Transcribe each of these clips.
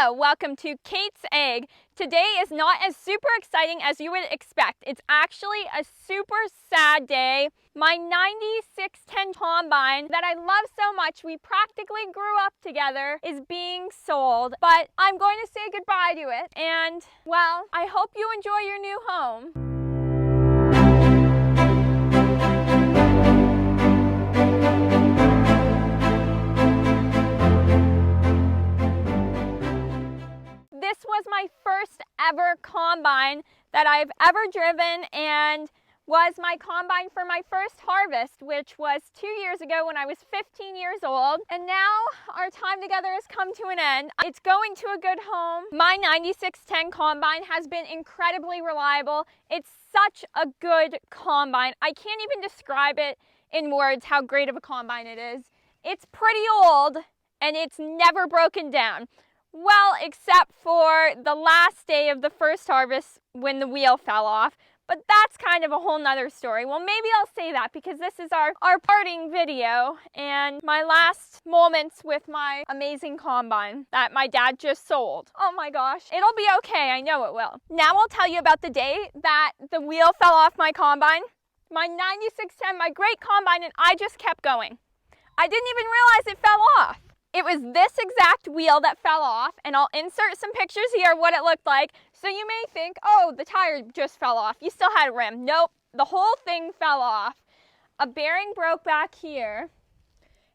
Hello, welcome to Kate's Egg. Today is not as super exciting as you would expect. It's actually a super sad day. My 9610 combine that I love so much, we practically grew up together, is being sold. But I'm going to say goodbye to it. And, well, I hope you enjoy your new home. This was my first ever combine that I've ever driven and was my combine for my first harvest, which was 2 years ago when I was 15 years old. And now our time together has come to an end. It's going to a good home. My 9610 combine has been incredibly reliable. It's such a good combine. I can't even describe it in words how great of a combine it is. It's pretty old and it's never broken down. Well, except for the last day of the first harvest when the wheel fell off. But that's kind of a whole nother story. Well, maybe I'll say that because this is our parting video and my last moments with my amazing combine that my dad just sold. Oh my gosh, it'll be okay, I know it will. Now I'll tell you about the day that the wheel fell off my combine. My 9610, my great combine, and I just kept going. I didn't even realize it fell off. It was this exact wheel that fell off, and I'll insert some pictures here of what it looked like. So you may think, oh, the tire just fell off. You still had a rim. Nope, the whole thing fell off. A bearing broke back here,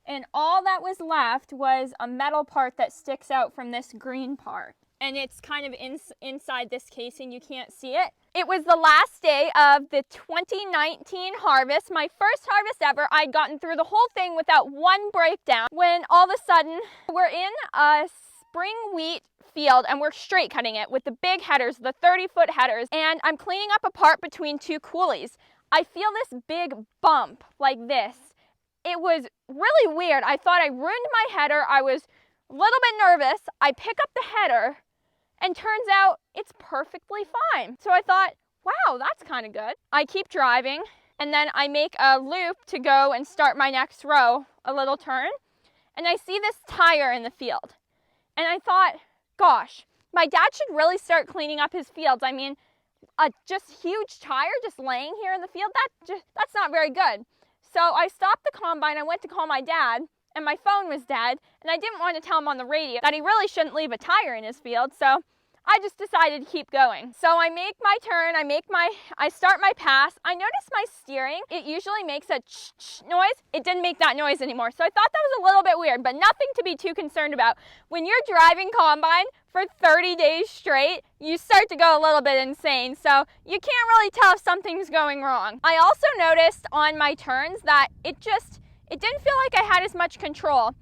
and all that was left was a metal part that sticks out from this green part. And it's kind of inside this casing, you can't see it. It was the last day of the 2019 harvest, my first harvest ever. I'd gotten through the whole thing without one breakdown when all of a sudden we're in a spring wheat field and we're straight cutting it with the big headers, the 30-foot headers, and I'm cleaning up a part between two coolies. I feel this big bump like this. It was really weird. I thought I ruined my header. I was a little bit nervous. I pick up the header and turns out it's perfectly fine. So I thought, wow, that's kind of good. I keep driving and then I make a loop to go and start my next row, a little turn, and I see this tire in the field. And I thought, gosh, my dad should really start cleaning up his fields. I mean, a just huge tire just laying here in the field, that's not very good. So I stopped the combine, I went to call my dad, and my phone was dead, and I didn't want to tell him on the radio that he really shouldn't leave a tire in his field, so I just decided to keep going. So I make my turn, I start my pass. I noticed my steering, it usually makes a ch-ch noise. It didn't make that noise anymore, so I thought that was a little bit weird, but nothing to be too concerned about. When you're driving combine for 30 days straight, you start to go a little bit insane, so you can't really tell if something's going wrong. I also noticed on my turns that it didn't feel like I had as much control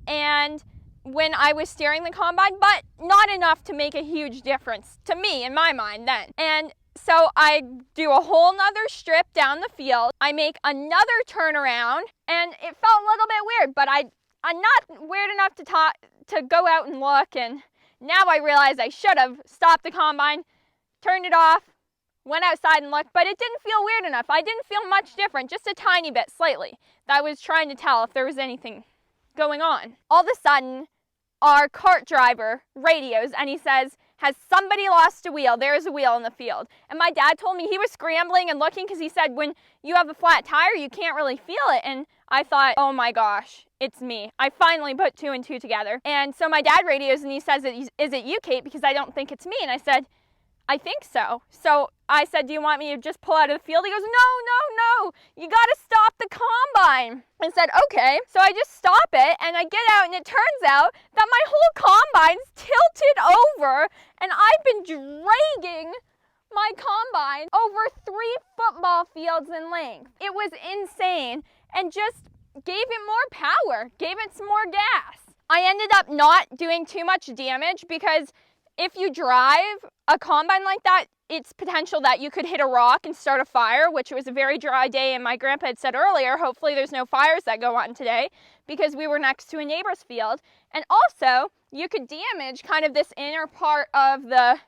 and when I was steering the combine, but not enough to make a huge difference to me in my mind then. And so I do a whole nother strip down the field. I make another turnaround and it felt a little bit weird, but I'm not weird enough to go out and look. And now I realize I should have stopped the combine, turned it off, went outside and looked, but it didn't feel weird enough. I didn't feel much different, just a tiny bit, slightly. That was trying to tell if there was anything going on. All of a sudden, our cart driver radios and he says, has somebody lost a wheel? There's a wheel in the field. And my dad told me he was scrambling and looking because he said when you have a flat tire, you can't really feel it. And I thought, oh my gosh, it's me. I finally put two and two together. And so my dad radios and he says, is it you, Kate? Because I don't think it's me. And I said, I think so. So I said, do you want me to just pull out of the field? He goes, no, you gotta stop the combine. I said, okay. So I just stop it and I get out and it turns out that my whole combine's tilted over and I've been dragging my combine over 3 football fields in length. It was insane and just gave it more power, gave it some more gas. I ended up not doing too much damage because if you drive a combine like that, it's potential that you could hit a rock and start a fire, which was a very dry day, and my grandpa had said earlier, hopefully there's no fires that go on today because we were next to a neighbor's field. And also, you could damage kind of this inner part of the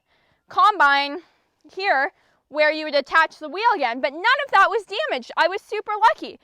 combine here where you would attach the wheel again, but none of that was damaged. I was super lucky.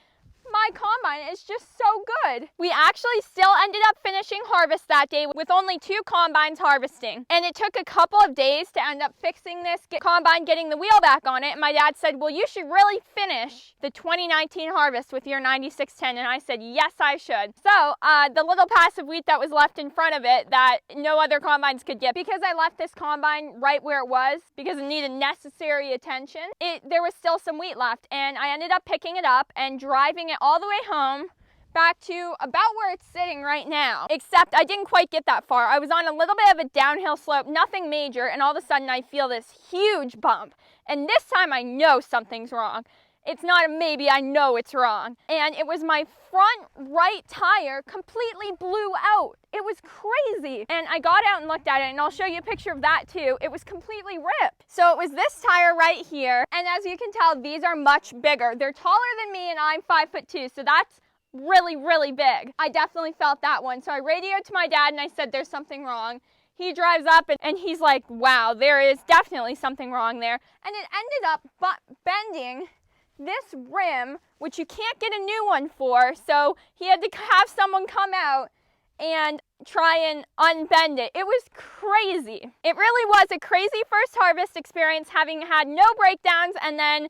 my combine is just so good. We actually still ended up finishing harvest that day with only 2 combines harvesting. And it took a couple of days to end up fixing this combine, getting the wheel back on it. And my dad said, well, you should really finish the 2019 harvest with your 9610. And I said, yes, I should. So the little passive wheat that was left in front of it that no other combines could get, because I left this combine right where it was because it needed necessary attention, there was still some wheat left. And I ended up picking it up and driving it all the way home back to about where it's sitting right now. Except I didn't quite get that far. I was on a little bit of a downhill slope, nothing major, and all of a sudden I feel this huge bump. And this time I know something's wrong. It's not a maybe, I know it's wrong. And it was my front right tire completely blew out. It was crazy. And I got out and looked at it, and I'll show you a picture of that too. It was completely ripped. So it was this tire right here. And as you can tell, these are much bigger. They're taller than me, and I'm 5'2", so that's really, really big. I definitely felt that one. So I radioed to my dad and I said, there's something wrong. He drives up and he's like, wow, there is definitely something wrong there. And it ended up bending this rim, which you can't get a new one for. So he had to have someone come out and try and unbend it. It was crazy. It really was a crazy first harvest experience, having had no breakdowns and then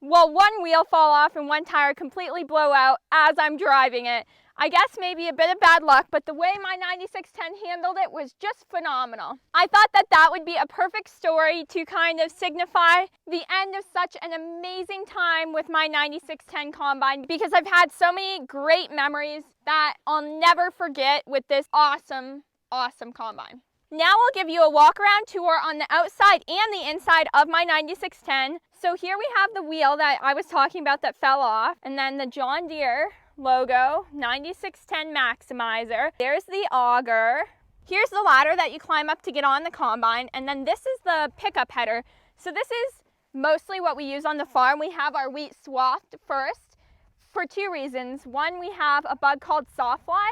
one wheel fall off and one tire completely blow out as I'm driving it. I guess maybe a bit of bad luck, but the way my 9610 handled it was just phenomenal. I thought that would be a perfect story to kind of signify the end of such an amazing time with my 9610 combine, because I've had so many great memories that I'll never forget with this awesome, awesome combine. Now I'll give you a walk around tour on the outside and the inside of my 9610. So here we have the wheel that I was talking about that fell off, and then the John Deere logo, 9610 Maximizer. There's the auger. Here's the ladder that you climb up to get on the combine, and then this is the pickup header. So this is mostly what we use on the farm. We have our wheat swathed first for 2 reasons. One, we have a bug called sawfly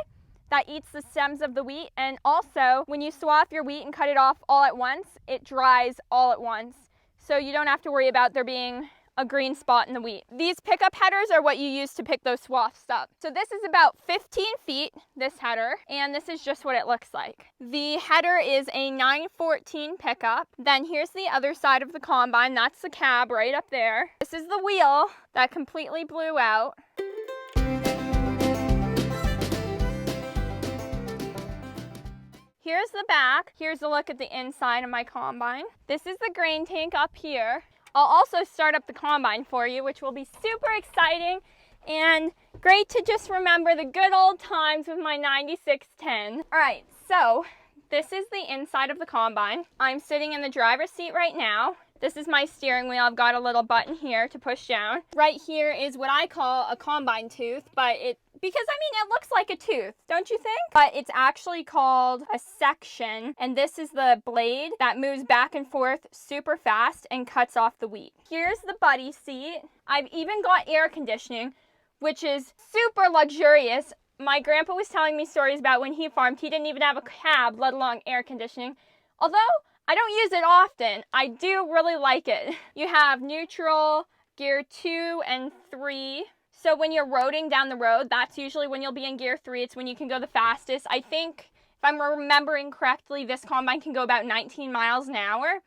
that eats the stems of the wheat, and also when you swath your wheat and cut it off all at once, it dries all at once. So you don't have to worry about there being a green spot in the wheat. These pickup headers are what you use to pick those swaths up. So this is about 15 feet, this header, and this is just what it looks like. The header is a 914 pickup. Then here's the other side of the combine. That's the cab right up there. This is the wheel that completely blew out. Here's the back. Here's a look at the inside of my combine. This is the grain tank up here. I'll also start up the combine for you, which will be super exciting and great to just remember the good old times with my 9610. All right, so this is the inside of the combine. I'm sitting in the driver's seat right now. This is my steering wheel. I've got a little button here to push down. Right here is what I call a combine tooth, but because I mean, it looks like a tooth, don't you think? But it's actually called a section, and this is the blade that moves back and forth super fast and cuts off the wheat. Here's the buddy seat. I've even got air conditioning, which is super luxurious. My grandpa was telling me stories about when he farmed. He didn't even have a cab, let alone air conditioning. Although I don't use it often, I do really like it. You have neutral, gear 2 and 3. So when you're roading down the road, that's usually when you'll be in gear 3. It's when you can go the fastest. I think, if I'm remembering correctly, this combine can go about 19 miles an hour.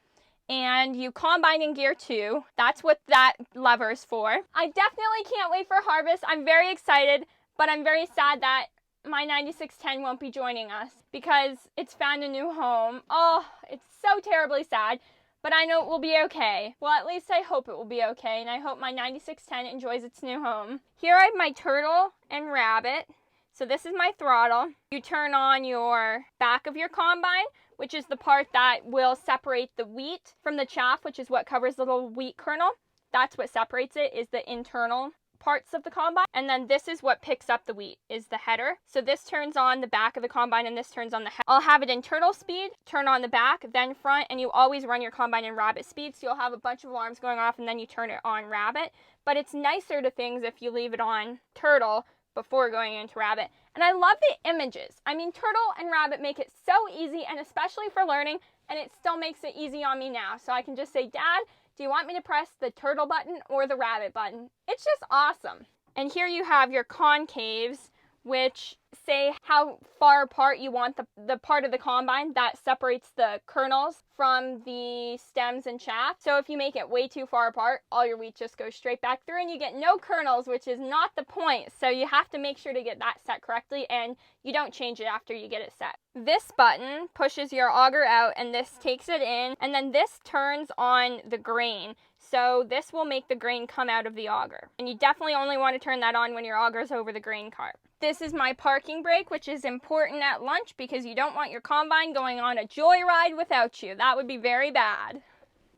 And you combine in gear 2. That's what that lever is for. I definitely can't wait for harvest. I'm very excited, but I'm very sad that my 9610 won't be joining us because it's found a new home. Oh, it's so terribly sad. But I know it will be okay. Well, at least I hope it will be okay, and I hope my 9610 enjoys its new home. Here I have my turtle and rabbit. So this is my throttle. You turn on your back of your combine, which is the part that will separate the wheat from the chaff, which is what covers the little wheat kernel. That's what separates it, is the internal parts of the combine. And then this is what picks up the wheat, is the header. So this turns on the back of the combine and this turns on the head. I'll have it in turtle speed, turn on the back, then front, and you always run your combine in rabbit speed. So you'll have a bunch of alarms going off and then you turn it on rabbit. But it's nicer to things if you leave it on turtle before going into rabbit. And I love the images. I mean, turtle and rabbit make it so easy, and especially for learning, and it still makes it easy on me now. So I can just say, Dad, do you want me to press the turtle button or the rabbit button? It's just awesome. And here you have your concaves, which say how far apart you want the part of the combine that separates the kernels from the stems and chaff. So if you make it way too far apart, all your wheat just goes straight back through and you get no kernels, which is not the point. So you have to make sure to get that set correctly, and you don't change it after you get it set. This button pushes your auger out and this takes it in, and then this turns on the grain. So this will make the grain come out of the auger. And you definitely only want to turn that on when your auger's over the grain cart. This is my parking brake, which is important at lunch because you don't want your combine going on a joyride without you. That would be very bad.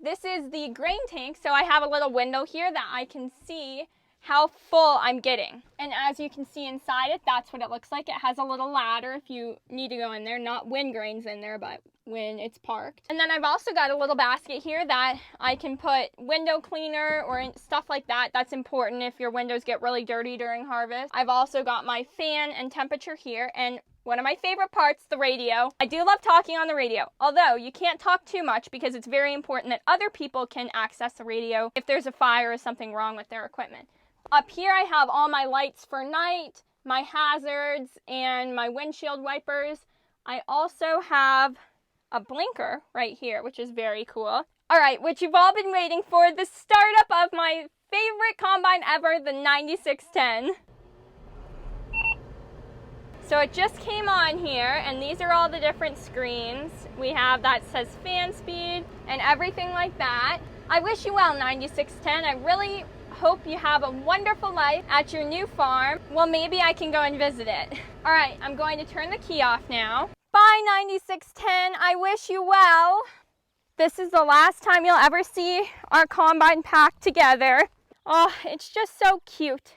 This is the grain tank, so I have a little window here that I can see how full I'm getting. And as you can see inside it, that's what it looks like. It has a little ladder if you need to go in there, not when grain's in there, but when it's parked. And then I've also got a little basket here that I can put window cleaner or stuff like that. That's important if your windows get really dirty during harvest. I've also got my fan and temperature here, and one of my favorite parts, the radio. I do love talking on the radio, although you can't talk too much because it's very important that other people can access the radio if there's a fire or something wrong with their equipment. Up here I have all my lights for night, my hazards, and my windshield wipers. I also have a blinker right here, which is very cool. All right, what you've all been waiting for, the startup of my favorite combine ever, the 9610. So it just came on here, and these are all the different screens. We have that says fan speed and everything like that. I wish you well, 9610. I really hope you have a wonderful life at your new farm. Well, maybe I can go and visit it. All right, I'm going to turn the key off now. Bye, 9610. I wish you well. This is the last time you'll ever see our combine packed together. Oh, it's just so cute.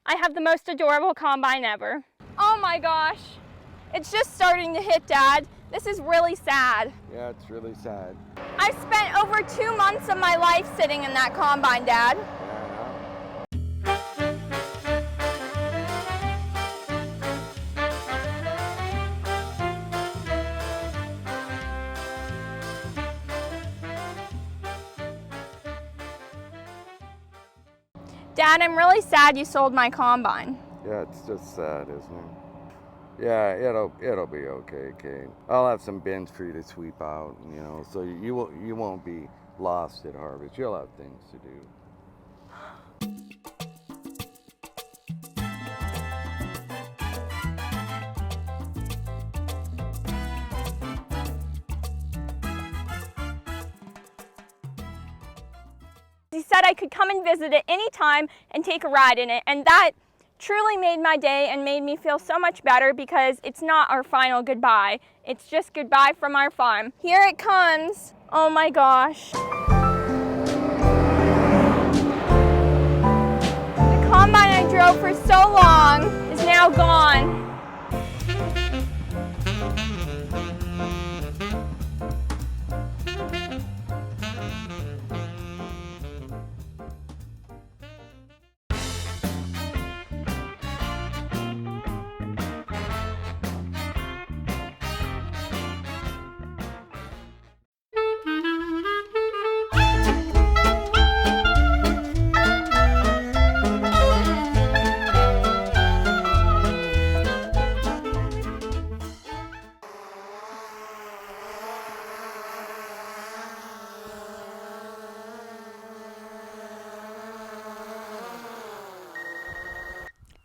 I have the most adorable combine ever. Oh my gosh. It's just starting to hit, Dad. This is really sad. Yeah, it's really sad. I spent over 2 months of my life sitting in that combine, Dad. Dad, I'm really sad you sold my combine. Yeah, it's just sad, isn't it? Yeah, it'll be okay, Kate. I'll have some bins for you to sweep out, you know, so you won't be lost at harvest. You'll have things to do. He said I could come and visit it anytime and take a ride in it, and that truly made my day and made me feel so much better because it's not our final goodbye. It's just goodbye from our farm. Here it comes. Oh my gosh. The combine I drove for so long is now gone.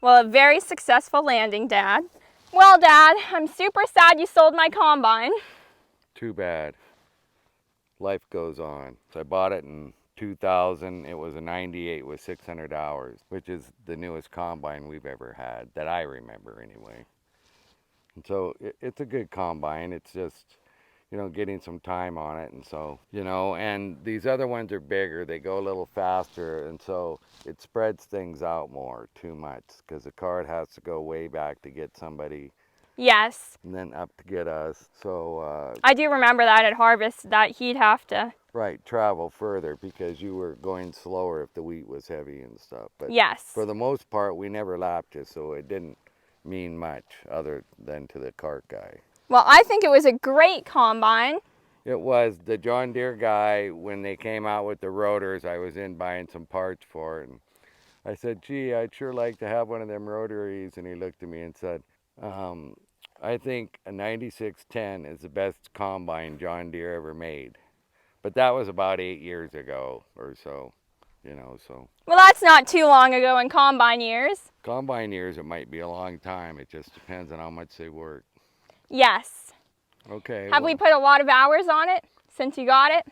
Well, a very successful landing, Dad. Well, Dad, I'm super sad you sold my combine. Too bad. Life goes on. So I bought it in 2000. It was a 98 with 600 hours, which is the newest combine we've ever had, that I remember anyway. And so it's a good combine. It's just, you know, getting some time on it. And so, you know, and these other ones are bigger. They go a little faster. And so it spreads things out more, too much, because the cart has to go way back to get somebody. Yes. And then up to get us. So I do remember that at harvest, that he'd have to. Right, travel further because you were going slower if the wheat was heavy and stuff. But yes. For the most part, we never lapped you, so it didn't mean much other than to the cart guy. Well, I think it was a great combine. It was. The John Deere guy, when they came out with the rotors, I was in buying some parts for it. And I said, gee, I'd sure like to have one of them rotaries. And he looked at me and said, I think a 9610 is the best combine John Deere ever made. But that was about 8 years ago or so, you know, so. Well, that's not too long ago in combine years. Combine years, it might be a long time. It just depends on how much they work. Yes. Okay. Have we put a lot of hours on it since you got it?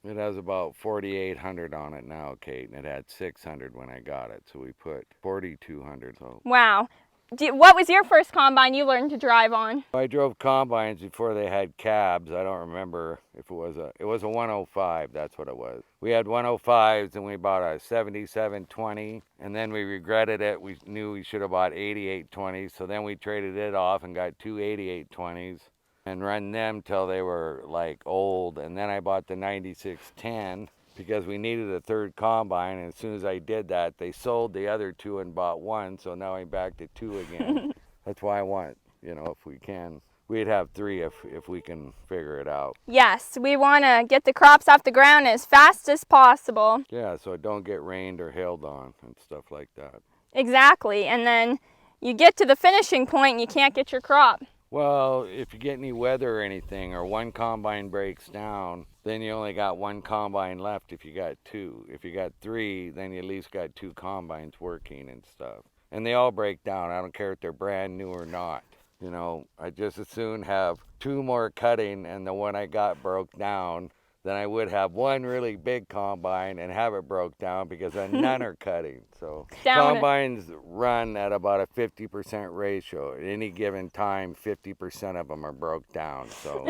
It has about 4,800 on it now, Kate, and it had 600 when I got it. So we put 4,200. So. Wow. What was your first combine you learned to drive on? I drove combines before they had cabs. I don't remember if it was a 105, that's what it was. We had 105s and we bought a 7720 and then we regretted it. We knew we should have bought 8820s, so then we traded it off and got two 8820s and run them till they were like old, and then I bought the 9610 because we needed a third combine, and as soon as I did that, they sold the other two and bought one, so now I'm back to two again. That's why I want, you know, if we can, we'd have three if we can figure it out. Yes, we want to get the crops off the ground as fast as possible. Yeah, so it don't get rained or hailed on and stuff like that. Exactly, and then you get to the finishing point and you can't get your crop. Well, if you get any weather or anything, or one combine breaks down, then you only got one combine left if you got two. If you got three, then you at least got two combines working and stuff. And they all break down. I don't care if they're brand new or not. You know, I just as soon have two more cutting and the one I got broke down than I would have one really big combine and have it broke down, because then none are cutting. So combines run at about a 50% ratio. At any given time, 50% of them are broke down. So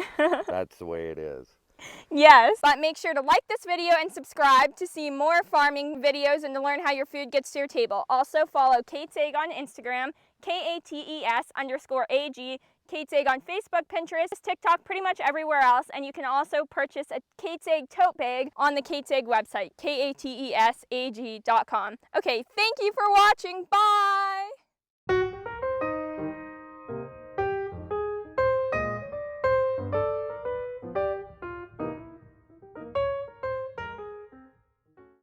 that's the way it is. Yes, but make sure to like this video and subscribe to see more farming videos and to learn how your food gets to your table. Also follow Kate's Egg on Instagram, KATES_AG, Kate's Egg on Facebook, Pinterest, TikTok, pretty much everywhere else. And you can also purchase a Kate's Egg tote bag on the Kate's Egg website, KATESAG.com. Okay, thank you for watching. Bye!